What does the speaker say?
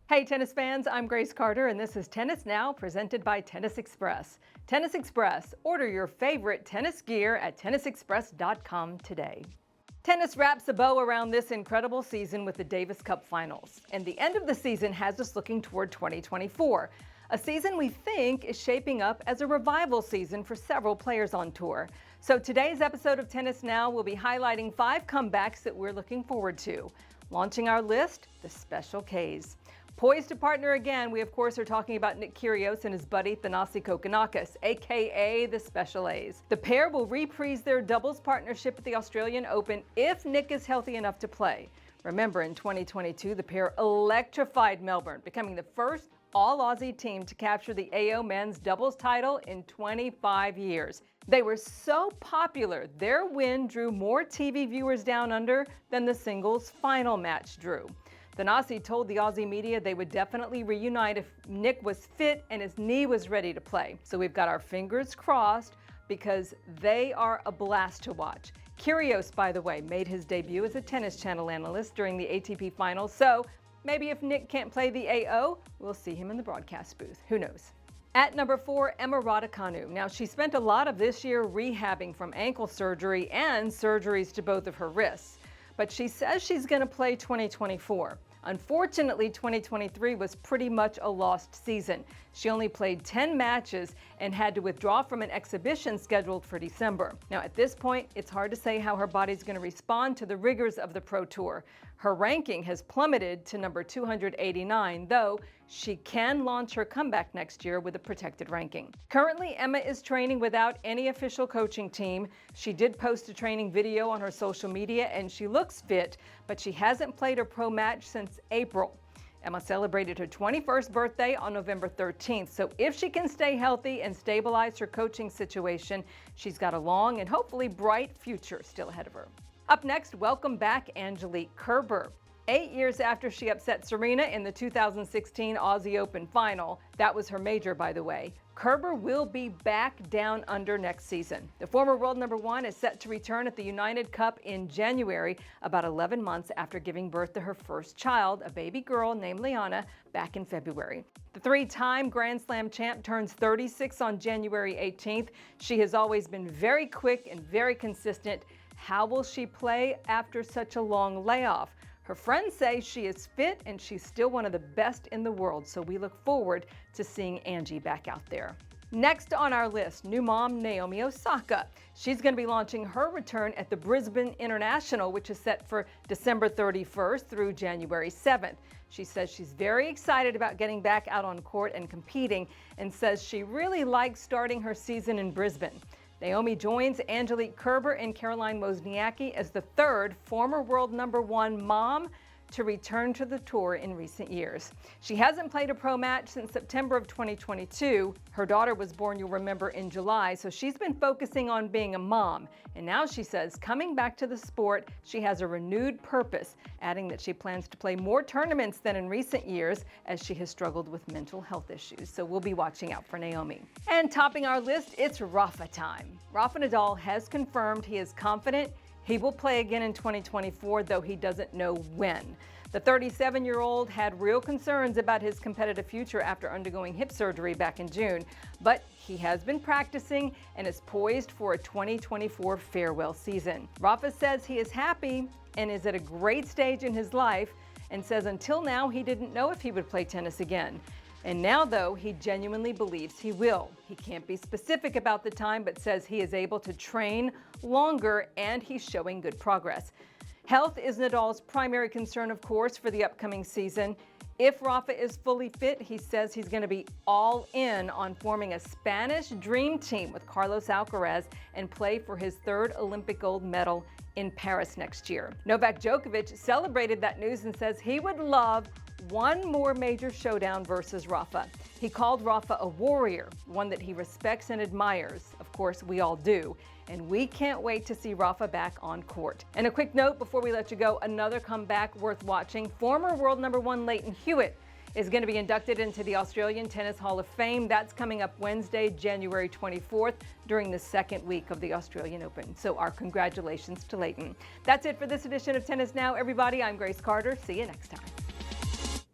Hey tennis fans, I'm Grace Carter and this is Tennis Now presented by Tennis Express. Tennis Express, order your favorite tennis gear at tennisexpress.com today. Tennis wraps a bow around this incredible season with the Davis Cup Finals, and the end of the season has us looking toward 2024. A season we think is shaping up as a revival season for several players on tour. So today's episode of Tennis Now will be highlighting 5 comebacks that we're looking forward to. Launching our list, the Special Ks. Poised to partner again, we of course are talking about Nick Kyrgios and his buddy Thanasi Kokkinakis, aka the Special A's. The pair will reprise their doubles partnership at the Australian Open if Nick is healthy enough to play. Remember, in 2022, the pair electrified Melbourne, becoming the first all-Aussie team to capture the AO men's doubles title in 25 years. They were so popular, their win drew more TV viewers down under than the singles final match drew. Thanasi told the Aussie media they would definitely reunite if Nick was fit and his knee was ready to play. So we've got our fingers crossed because they are a blast to watch. Kyrgios, by the way, made his debut as a Tennis Channel analyst during the ATP Finals, so maybe if Nick can't play the AO, we'll see him in the broadcast booth. Who knows? At number 4, Emma Raducanu. Now, she spent a lot of this year rehabbing from ankle surgery and surgeries to both of her wrists, but she says she's going to play 2024. Unfortunately, 2023 was pretty much a lost season. She only played 10 matches and had to withdraw from an exhibition scheduled for December. Now, at this point, it's hard to say how her body's going to respond to the rigors of the Pro Tour. Her ranking has plummeted to number 289, though she can launch her comeback next year with a protected ranking. Currently, Emma is training without any official coaching team. She did post a training video on her social media and she looks fit, but she hasn't played a pro match since April. Emma celebrated her 21st birthday on November 13th, so if she can stay healthy and stabilize her coaching situation, she's got a long and hopefully bright future still ahead of her. Up next, welcome back Angelique Kerber. 8 years after she upset Serena in the 2016 Aussie Open final, that was her major, by the way, Kerber will be back down under next season. The former world number 1 is set to return at the United Cup in January, about 11 months after giving birth to her first child, a baby girl named Liana, back in February. The 3-time Grand Slam champ turns 36 on January 18th. She has always been very quick and very consistent. How will she play after such a long layoff? Her friends say she is fit and she's still one of the best in the world, so we look forward to seeing Angie back out there. Next on our list, new mom Naomi Osaka. She's going to be launching her return at the Brisbane International, which is set for December 31st through January 7th. She says she's very excited about getting back out on court and competing and says she really likes starting her season in Brisbane. Naomi joins Angelique Kerber and Caroline Wozniacki as the 3rd former world number 1 mom to return to the tour in recent years. She hasn't played a pro match since September of 2022. Her daughter was born, you'll remember, in July, so she's been focusing on being a mom. And now she says, coming back to the sport, she has a renewed purpose, adding that she plans to play more tournaments than in recent years as she has struggled with mental health issues. So we'll be watching out for Naomi. And topping our list, it's Rafa time. Rafa Nadal has confirmed he is confident he will play again in 2024, though he doesn't know when. The 37-year-old had real concerns about his competitive future after undergoing hip surgery back in June, but he has been practicing and is poised for a 2024 farewell season. Rafa says he is happy and is at a great stage in his life and says until now he didn't know if he would play tennis again. And now, though, he genuinely believes he will. He can't be specific about the time, but says he is able to train longer and he's showing good progress. Health is Nadal's primary concern, of course, for the upcoming season. If Rafa is fully fit, he says he's going to be all in on forming a Spanish dream team with Carlos Alcaraz and play for his 3rd Olympic gold medal in Paris next year. Novak Djokovic celebrated that news and says he would love one more major showdown versus Rafa. He called Rafa a warrior, one that he respects and admires. Of course, we all do. And we can't wait to see Rafa back on court. And a quick note before we let you go, another comeback worth watching. Former world number 1 Lleyton Hewitt is going to be inducted into the Australian Tennis Hall of Fame. That's coming up Wednesday, January 24th, during the 2nd week of the Australian Open. So our congratulations to Lleyton. That's it for this edition of Tennis Now, everybody. I'm Grace Carter. See you next time.